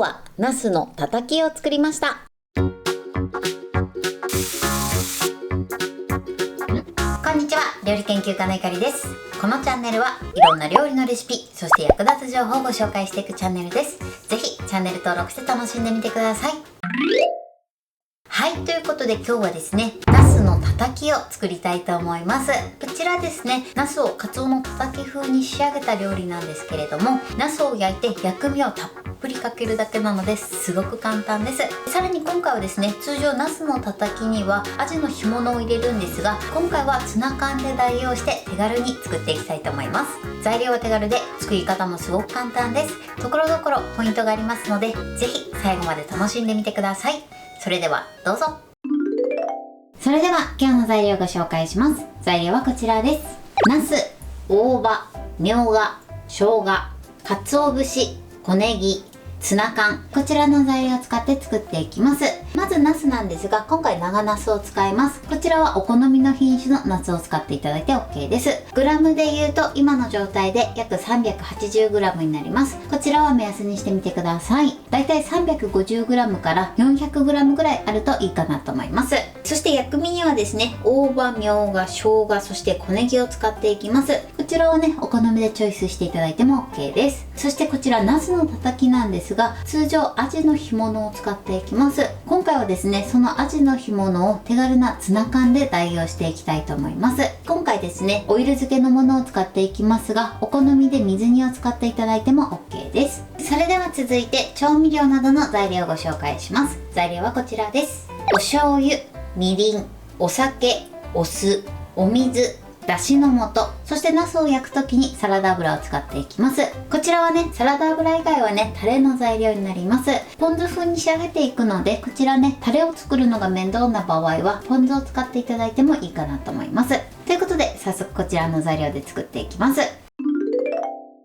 はナスのたたきを作りました。こんにちは、料理研究家のゆかりです。このチャンネルはいろんな料理のレシピ、そして役立つ情報をご紹介していくチャンネルです。ぜひチャンネル登録して楽しんでみてください。はい、ということで今日はですね、ナスのたたきを作りたいと思います。こちらですね、ナスをカツオのたたき風に仕上げた料理なんですけれども、ナスを焼いて薬味をたっぷりかけるだけなのですごく簡単です。さらに今回はですね、通常ナスのたたきにはアジの干物を入れるんですが、今回はツナ缶で代用して手軽に作っていきたいと思います。材料は手軽で作り方もすごく簡単です。ところどころポイントがありますので、ぜひ最後まで楽しんでみてください。それではどうぞ。それでは今日の材料をご紹介します。材料はこちらです。ナス、大葉、みょうが、生姜、鰹節、小ネギ、ツナ缶、こちらの材料を使って作っていきます。まずナスなんですが、今回長ナスを使います。こちらはお好みの品種のナスを使っていただいて OK です。グラムで言うと今の状態で約 380g になります。こちらは目安にしてみてください。だいたい 350g から 400g ぐらいあるといいかなと思います。そして薬味にはですね、大葉、みょうが、生姜、そして小ネギを使っていきます。こちらをね、お好みでチョイスしていただいても OK です。そしてこちらナスのたたきなんですが、通常アジの干物を使っていきます。今回はですね、そのアジの干物を手軽なツナ缶で代用していきたいと思います。今回ですね、オイル漬けのものを使っていきますが、お好みで水煮を使っていただいても OK です。それでは続いて調味料などの材料をご紹介します。材料はこちらです。お醤油、みりん、お酒、お酢、お水、だしの素、そしてナスを焼くときにサラダ油を使っていきます。こちらはね、サラダ油以外はね、タレの材料になります。ポン酢風に仕上げていくので、こちらね、タレを作るのが面倒な場合はポン酢を使っていただいてもいいかなと思います。ということで早速こちらの材料で作っていきます。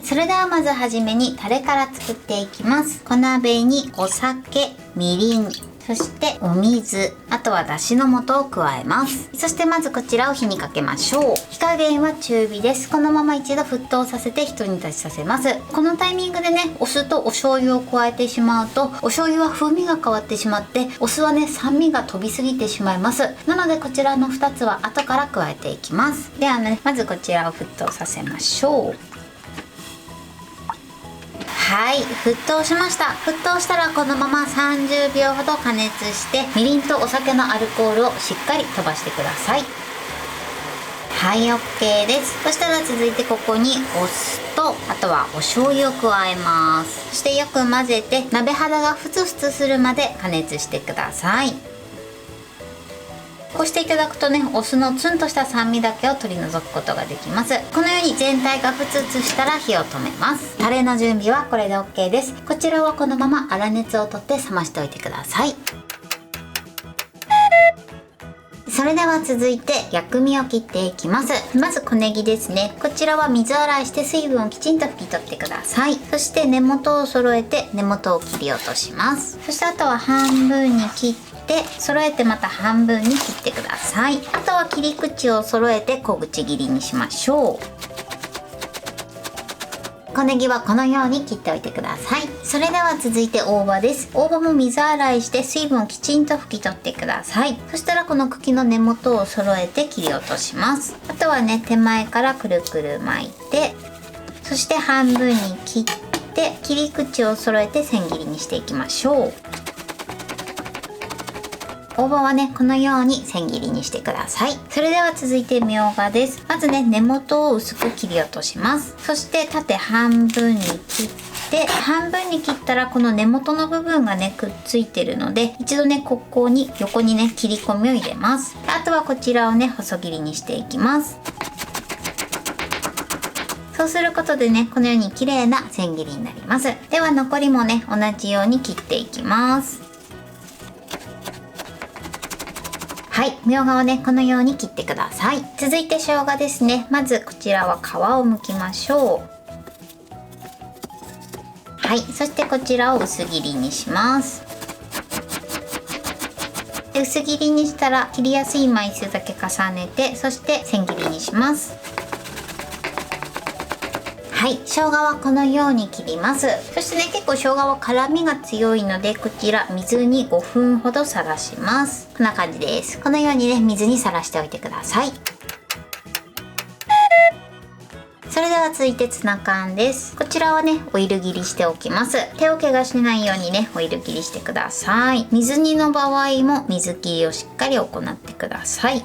それではまずはじめにタレから作っていきます。小鍋にお酒、みりん、そしてお水、あとはだしの素を加えます。そしてまずこちらを火にかけましょう。火加減は中火です。このまま一度沸騰させてひと煮立ちさせます。このタイミングでね、お酢とお醤油を加えてしまうと、お醤油は風味が変わってしまって、お酢はね、酸味が飛びすぎてしまいます。なのでこちらの2つは後から加えていきます。ではね、まずこちらを沸騰させましょう。はい、沸騰しました。沸騰したらこのまま30秒ほど加熱して、みりんとお酒のアルコールをしっかり飛ばしてください。はい、 OK です。そしたら続いてここにお酢と、あとはお醤油を加えます。そしてよく混ぜて、鍋肌がふつふつするまで加熱してください。こうしていただくとね、お酢のツンとした酸味だけを取り除くことができます。このように全体がふつふつしたら火を止めます。タレの準備はこれで OK です。こちらはこのまま粗熱を取って冷ましておいてください。それでは続いて薬味を切っていきます。まず小ネギですね。こちらは水洗いして水分をきちんと拭き取ってください。そして根元を揃えて根元を切り落とします。そしてあとは半分に切って揃えてまた半分に切ってください。あとは切り口を揃えて小口切りにしましょう。小ネギはこのように切っておいてください。それでは続いて大葉です。大葉も水洗いして水分をきちんと拭き取ってください。そしたらこの茎の根元を揃えて切り落とします。あとはね、手前からくるくる巻いて、そして半分に切って切り口を揃えて千切りにしていきましょう。大葉はね、このように千切りにしてください。それでは続いてみょうがです。まずね、根元を薄く切り落とします。そして縦半分に切って、半分に切ったらこの根元の部分がね、くっついてるので、一度ね、ここに横にね、切り込みを入れます。あとはこちらをね、細切りにしていきます。そうすることでね、このように綺麗な千切りになります。では残りもね、同じように切っていきます。はい、みょうがをね、このように切ってください。続いて生姜ですね。まずこちらは皮を剥きましょう。はい、そしてこちらを薄切りにします。で、薄切りにしたら切りやすい枚数だけ重ねて、そして千切りにします。はい、生姜はこのように切ります。そしてね、結構生姜は辛みが強いので、こちら水に5分ほどさらします。こんな感じです。このようにね、水にさらしておいてください。それでは続いてツナ缶です。こちらはね、オイル切りしておきます。手を怪我しないようにね、オイル切りしてください。水煮の場合も水切りをしっかり行ってください。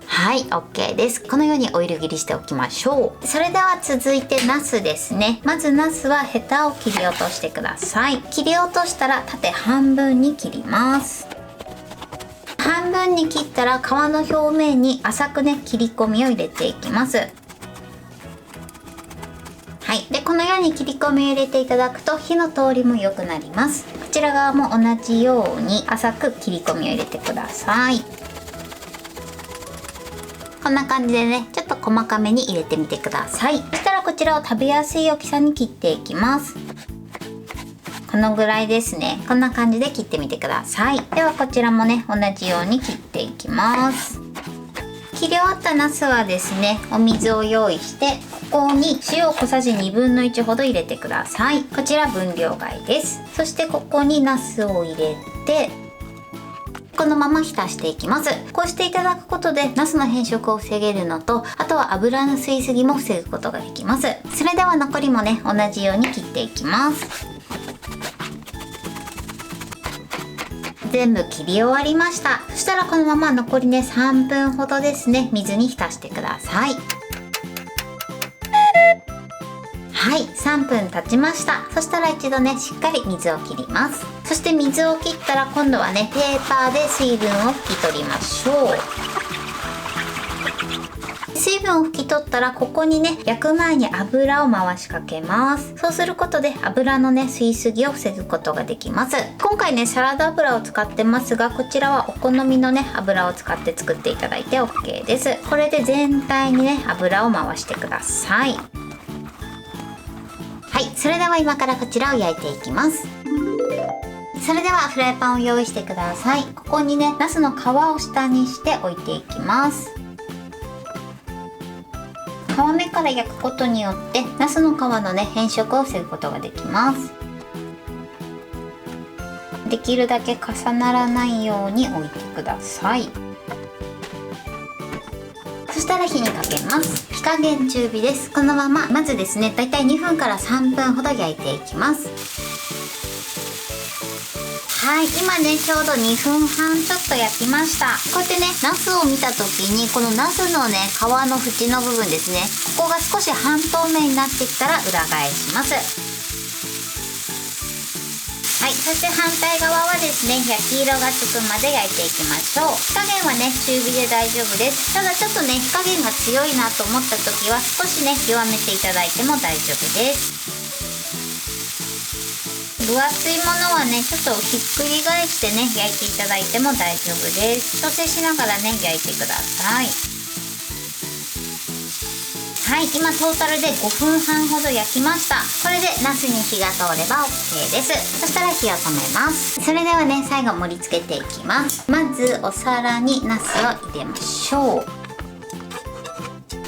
はい、OK です。このようにオイル切りしておきましょう。それでは続いてナスですね。まずナスはヘタを切り落としてください。切り落としたら縦半分に切ります。半分に切ったら皮の表面に浅くね、切り込みを入れていきます。はい、でこのように切り込みを入れていただくと火の通りも良くなります。こちら側も同じように浅く切り込みを入れてください。こんな感じでね、ちょっと細かめに入れてみてください。そしたらこちらを食べやすい大きさに切っていきます。このぐらいですね。こんな感じで切ってみてください。ではこちらもね、同じように切っていきます。切り終わったナスはですね、お水を用意して、ここに塩小さじ1/2ほど入れてください。こちら分量外です。そしてここにナスを入れて、このまま浸していきます。こうしていただくことでナスの変色を防げるのと、あとは油の吸いすぎも防ぐことができます。それでは残りもね、同じように切っていきます。全部切り終わりました。そしたらこのまま残りね、3分ほどですね、水に浸してください。はい、3分経ちました。そしたら一度ね、しっかり水を切ります。そして水を切ったら今度はね、ペーパーで水分を拭き取りましょう。水分を拭き取ったら、ここにね、焼く前に油を回しかけます。そうすることで油のね、吸いすぎを防ぐことができます。今回ね、サラダ油を使ってますが、こちらはお好みのね、油を使って作っていただいて OK です。これで全体にね、油を回してください。はい、それでは今からこちらを焼いていきます。それではフライパンを用意してください。ここにね、ナスの皮を下にして置いていきます。皮目から焼くことによってナスの皮のね、変色を防ぐことができます。できるだけ重ならないように置いてください。そしたら火にかけます。火加減中火です。このまままずですね、だいたい2分から3分ほど焼いていきます。はい、今ね、ちょうど2分半ちょっと焼きました。こうやってね、ナスを見た時に、このナスのね、皮の縁の部分ですね、ここが少し半透明になってきたら裏返します。はい、そして反対側はですね、焼き色がつくまで焼いていきましょう。火加減はね、中火で大丈夫です。ただちょっとね、火加減が強いなと思った時は少しね、弱めていただいても大丈夫です。分厚いものはね、ちょっとひっくり返してね、焼いていただいても大丈夫です。調整しながらね、焼いてください。はい、今トータルで5分半ほど焼きました。これでナスに火が通れば OK です。そしたら火を止めます。それではね、最後盛り付けていきます。まずお皿にナスを入れましょう。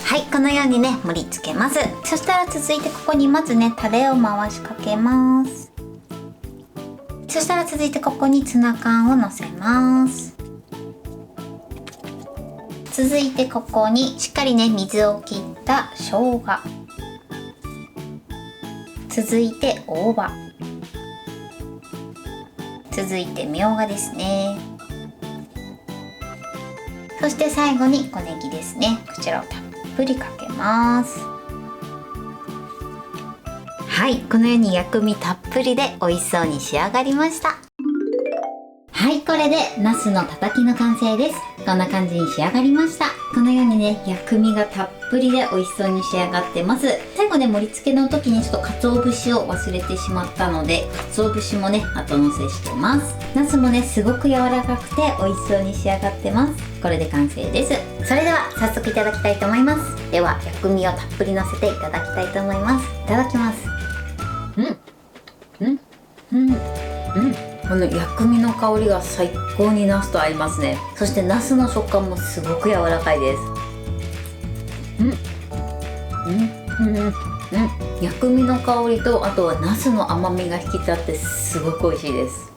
はい、このようにね、盛り付けます。そしたら続いてここにまずね、タレを回しかけます。そしたら続いてここにツナ缶をのせます。続いてここにしっかりね、水を切った生姜、続いて大葉、続いてみょうがですね。そして最後に小ネギですね。こちらをたっぷりかけます。はい、このように薬味たっぷりで美味しそうに仕上がりました。はい、これでナスのたたきの完成です。こんな感じに仕上がりました。このようにね、薬味がたっぷりで美味しそうに仕上がってます。最後ね、盛り付けの時にちょっと鰹節を忘れてしまったので、鰹節もね、後乗せしてます。ナスもね、すごく柔らかくて美味しそうに仕上がってます。これで完成です。それでは早速いただきたいと思います。では薬味をたっぷりのせていただきたいと思います。いただきます。この薬味の香りが最高にナスと合いますね。そしてナスの食感もすごく柔らかいです。薬味の香りと、あとはナスの甘みが引き立ってすごく美味しいです。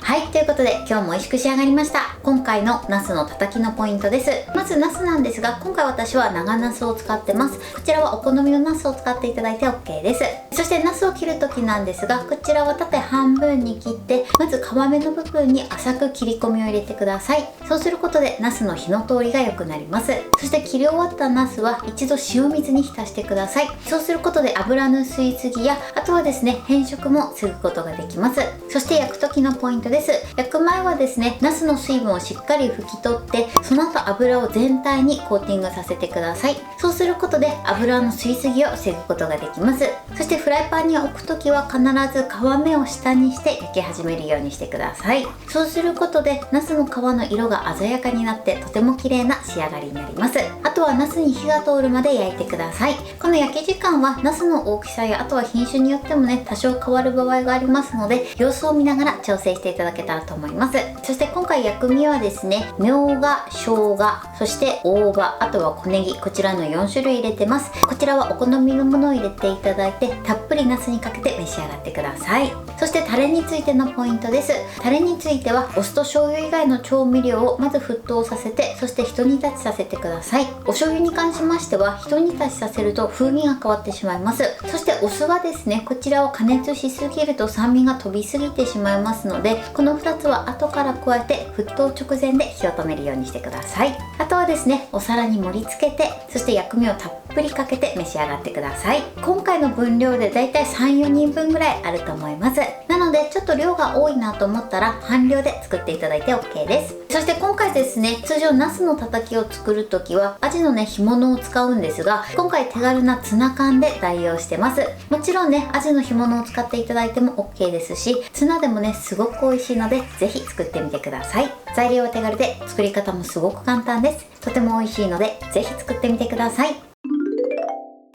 はい、ということで今日も美味しく仕上がりました。今回のナスのたたきのポイントです。まずナスなんですが、今回私は長ナスを使ってます。こちらはお好みのナスを使っていただいて OK です。そしてナスを切る時なんですが、こちらは縦半分に切って、まず皮目の部分に浅く切り込みを入れてください。そうすることでナスの火の通りが良くなります。そして切り終わったナスは一度塩水に浸してください。そうすることで油の吸いすぎや、あとはですね、変色も防ぐことができます。そして焼く時のポイントです。焼く前はですね、ナスの水分をしっかり拭き取って、その後油を全体にコーティングさせてください。そうすることで油の吸いすぎを防ぐことができます。そしてフライパンに置く時は必ず皮目を下にして焼き始めるようにしてください。そうすることでナスの皮の色が鮮やかになって、とても綺麗な仕上がりになります。あとはナスに火が通るまで焼いてください。この焼き時間はナスの大きさや、あとは品種によってもね、多少変わる場合がありますので、様子を見ながら調整していただけたらと思います。そして今回薬味はですね、みょうが、生姜、そして大葉、あとは小ネギ、こちらの4種類入れてます。こちらはお好みのものを入れていただいて、たっぷりナスにかけて召し上がってください。そしてタレについてのポイントです。タレについてはお酢と醤油以外の調味料をまず沸騰させて、そしてひと煮立ちさせてください。お醤油に関しましてはひと煮立ちさせると風味が変わってしまいます。そしてお酢はですね、こちらを加熱しすぎると酸味が飛びすぎてしまいますので、この2つは後から加えて沸騰直前で火を止めるようにしてください。あとはですね、お皿に盛り付けて、そして薬味をたっぷりかけて召し上がってください。今回の分量でだいたい 3,4 人分ぐらいあると思います。なのでちょっと量が多いなと思ったら半量で作っていただいて OK です。そして今回ですね、通常ナスのたたきを作るときはアジのね、干物を使うんですが、今回手軽なツナ缶で代用してます。もちろんね、アジの干物を使っていただいても OK ですし、ツナでもね、すごく美味しいのでぜひ作ってみてください。材料は手軽で作り方もすごく簡単です。とても美味しいのでぜひ作ってみてください。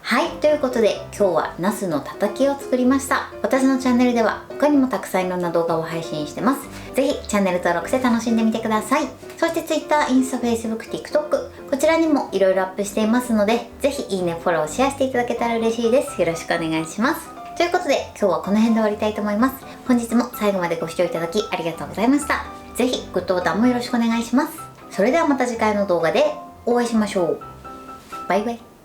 はい、ということで今日はナスのたたきを作りました。私のチャンネルでは他にもたくさんいろんな動画を配信してます。ぜひチャンネル登録して楽しんでみてください。そして Twitter、インスタ、Facebook、TikTok、こちらにもいろいろアップしていますので、ぜひいいね、フォロー、シェアしていただけたら嬉しいです。よろしくお願いします。ということで今日はこの辺で終わりたいと思います。本日も最後までご視聴いただきありがとうございました。ぜひグッドボタンもよろしくお願いします。それではまた次回の動画でお会いしましょう。バイバイ。